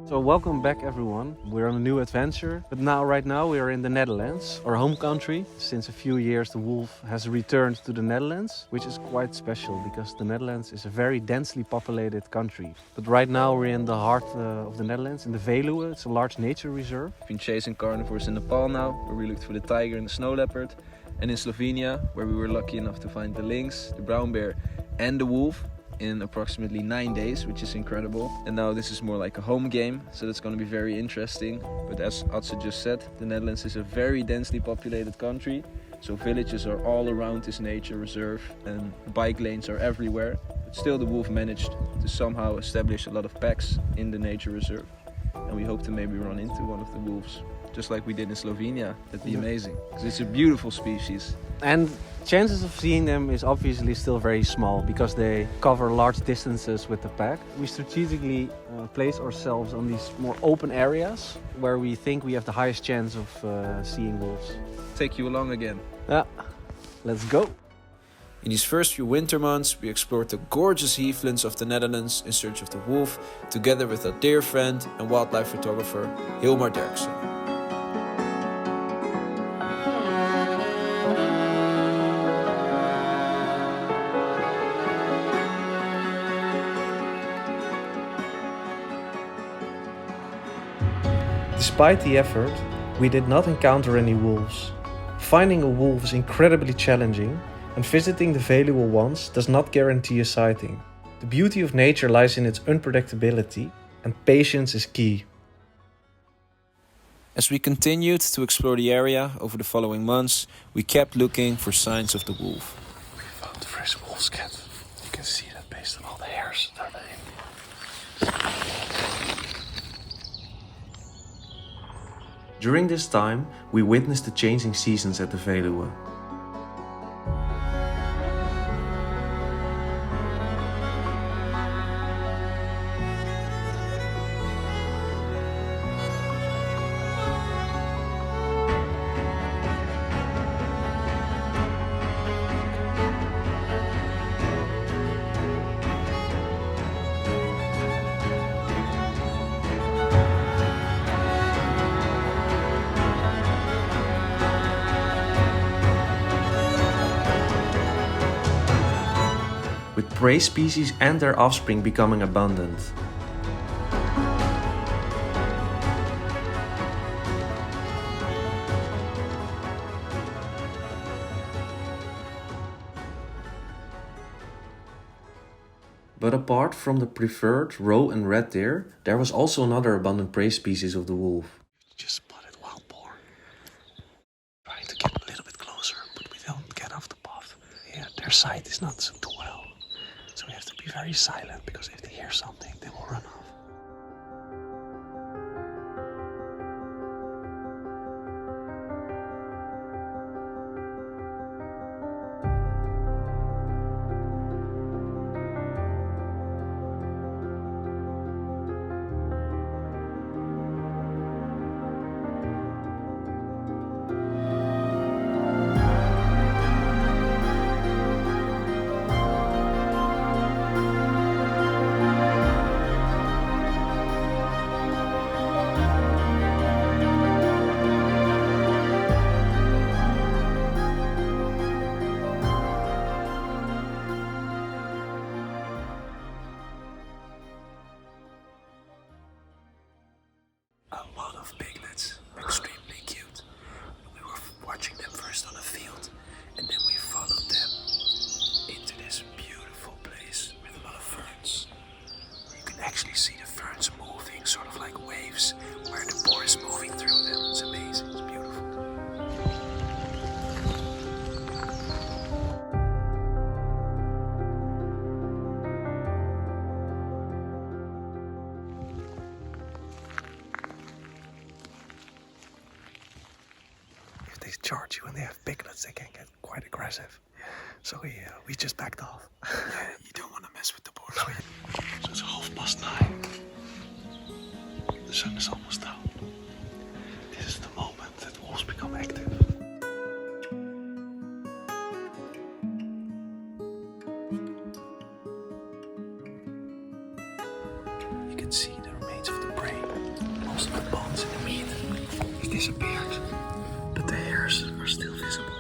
So welcome back everyone. We're on a new adventure, but right now we are in the Netherlands, our home country. Since a few years the wolf has returned to the Netherlands, which is quite special because the Netherlands is a very densely populated country. But right now we're in the heart of the Netherlands, in the Veluwe. It's a large nature reserve. We've been chasing carnivores in Nepal now, where we looked for the tiger and the snow leopard, and in Slovenia, where we were lucky enough to find the lynx, the brown bear and the wolf in approximately 9 days, which is incredible. And now this is more like a home game, so that's going to be very interesting. But as Atse just said, the Netherlands is a very densely populated country, so villages are all around this nature reserve and bike lanes are everywhere. But still the wolf managed to somehow establish a lot of packs in the nature reserve, and we hope to maybe run into one of the wolves, just like we did in Slovenia. That'd be amazing, because it's a beautiful species. And chances of seeing them is obviously still very small because they cover large distances with the pack. We strategically place ourselves on these more open areas where we think we have the highest chance of seeing wolves. Take you along again. Yeah, let's go. In these first few winter months, we explored the gorgeous heathlands of the Netherlands in search of the wolf, together with our dear friend and wildlife photographer Hilmar Derksen. Despite the effort, we did not encounter any wolves. Finding a wolf is incredibly challenging, and visiting the Veluwe once does not guarantee a sighting. The beauty of nature lies in its unpredictability, and patience is key. As we continued to explore the area over the following months, we kept looking for signs of the wolf. We found the fresh wolf's cat. You can see that based on all the hairs that are in. During this time, we witnessed the changing seasons at the Veluwe. With prey species and their offspring becoming abundant. But apart from the preferred roe and red deer, there was also another abundant prey species of the wolf. Just spotted wild boar. Trying to get a little bit closer, but we don't get off the path. Yeah, their sight is not too well. So we have to be very silent, because if they hear something, they will run off. A lot of piglets, extremely cute. We were watching them first on a field, and then we followed them into this beautiful place with a lot of ferns. You can actually see the ferns moving, sort of like waves, where the boar is moving through them. It's amazing, it's beautiful. They charge you and they have piglets, they can get quite aggressive. So we just backed off. Yeah, you don't want to mess with the boar. So it's 9:30. The sun is almost down. This is the moment that wolves become active. You can see the remains of the prey. The bones and the meat has disappeared, but the hairs are still visible.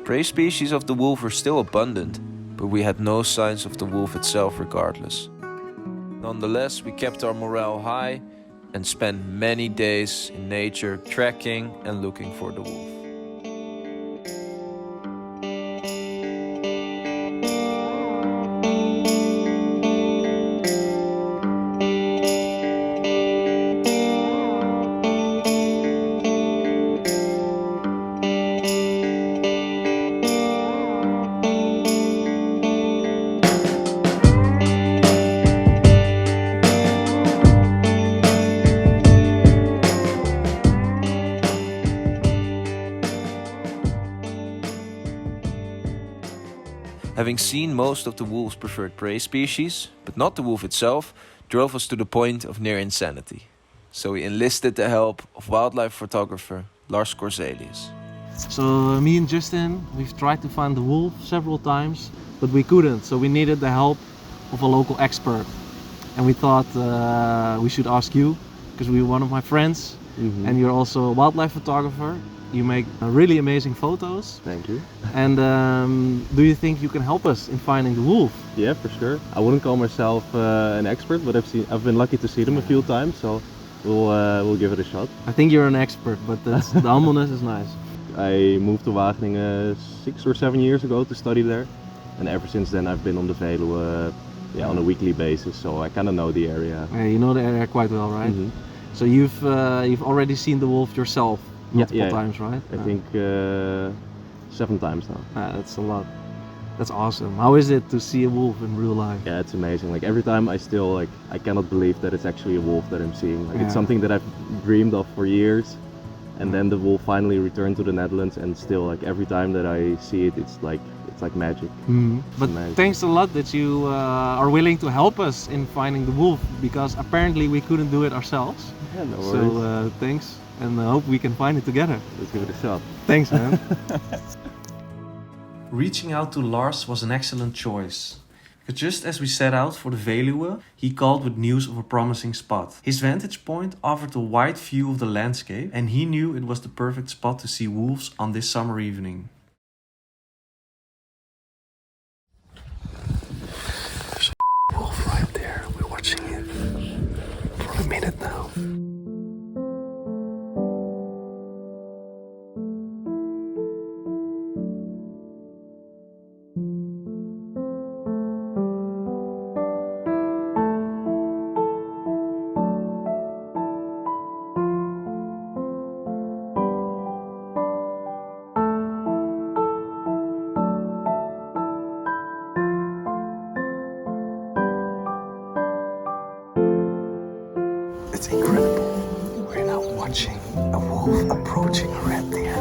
Prey species of the wolf are still abundant, but we had no signs of the wolf itself regardless. Nonetheless, we kept our morale high and spent many days in nature tracking and looking for the wolf. Having seen most of the wolf's preferred prey species, but not the wolf itself, drove us to the point of near insanity. So we enlisted the help of wildlife photographer Lars Korzelius. So me and Justin, we've tried to find the wolf several times, but we couldn't. So we needed the help of a local expert. And we thought we should ask you, because you're one of my friends, and you're also a wildlife photographer. You make really amazing photos. Thank you. And do you think you can help us in finding the wolf? Yeah, for sure. I wouldn't call myself an expert, but I've been lucky to see them a few times, so we'll give it a shot. I think you're an expert, but the humbleness is nice. I moved to Wageningen 6 or 7 years ago to study there, and ever since then I've been on the Veluwe on a weekly basis, so I kind of know the area. You know the area quite well, right? So you've already seen the wolf yourself multiple times, right? I think 7 times now. That's a lot. That's awesome. How is it to see a wolf in real life? Yeah, it's amazing. Like every time I cannot believe that it's actually a wolf that I'm seeing. Like it's something that I've dreamed of for years, and then the wolf finally returned to the Netherlands, and still like every time that I see it, it's like magic. But thanks a lot that you are willing to help us in finding the wolf, because apparently we couldn't do it ourselves. Yeah, no worries. So thanks, and I hope we can find it together. Let's give it a shot. Thanks, man. Reaching out to Lars was an excellent choice. But just as we set out for the Veluwe, he called with news of a promising spot. His vantage point offered a wide view of the landscape, and he knew it was the perfect spot to see wolves on this summer evening. There's a wolf right there. We're watching it for a minute now. It's incredible. We're now watching a wolf approaching a red deer.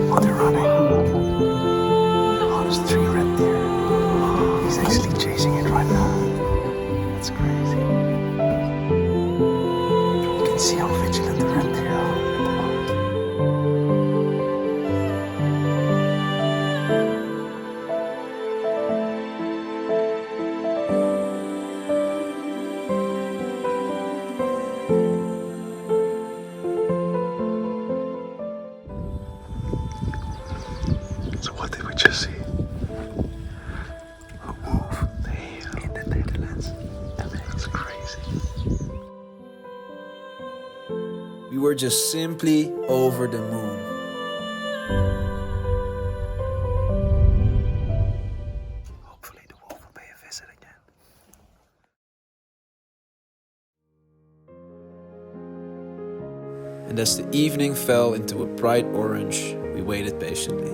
Oh, they're running. Oh, there's 3 red deer. He's actually chasing it right now. That's crazy. You can see how vigilant the red deer are. So what did we just see? A wolf in the Netherlands. That's crazy. We were just simply over the moon. Hopefully the wolf will pay a visit again. And as the evening fell into a bright orange, we waited patiently.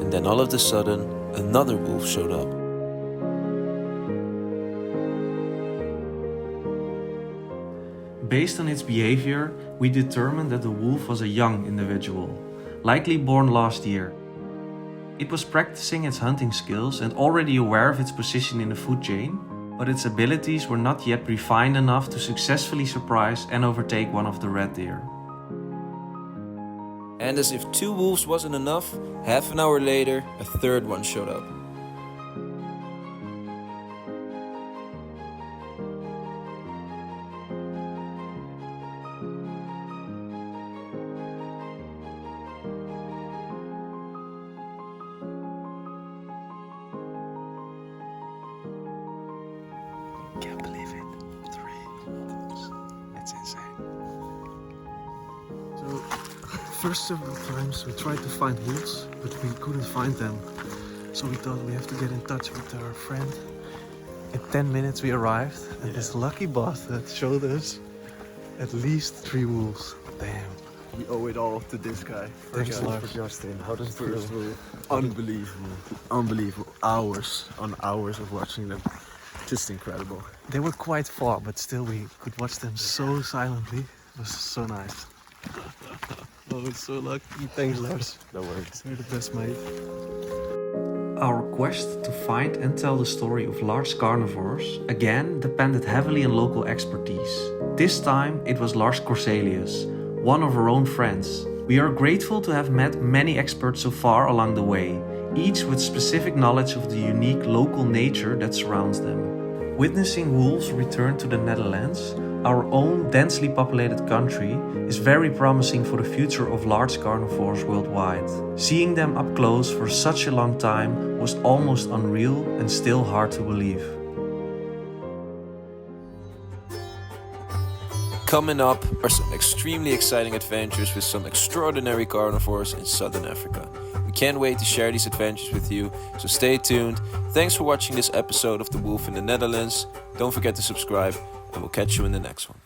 And then all of a sudden, another wolf showed up. Based on its behavior, we determined that the wolf was a young individual, likely born last year. It was practicing its hunting skills and already aware of its position in the food chain, but its abilities were not yet refined enough to successfully surprise and overtake one of the red deer. And as if 2 wolves wasn't enough, half an hour later, a third one showed up. Can't believe it. 3 wolves. It's insane. So, first several times we tried to find wolves, but we couldn't find them. So we thought we have to get in touch with our friend. In 10 minutes we arrived, and this lucky bastard showed us at least 3 wolves. Damn. We owe it all to this guy. Thanks, Lars. for Justin. How does it First feel? move, unbelievable, unbelievable. Hours on hours of watching them, just incredible. They were quite far, but still we could watch them so silently. It was so nice. Oh, it's so lucky. Thanks, Lars. No worries. You're the best, mate. Our quest to find and tell the story of large carnivores again depended heavily on local expertise. This time it was Lars Korzelius, one of our own friends. We are grateful to have met many experts so far along the way, each with specific knowledge of the unique local nature that surrounds them. Witnessing wolves return to the Netherlands, our own densely populated country, is very promising for the future of large carnivores worldwide. Seeing them up close for such a long time was almost unreal and still hard to believe. Coming up are some extremely exciting adventures with some extraordinary carnivores in southern Africa. We can't wait to share these adventures with you, so stay tuned. Thanks for watching this episode of The Wolf in the Netherlands. Don't forget to subscribe, and we'll catch you in the next one.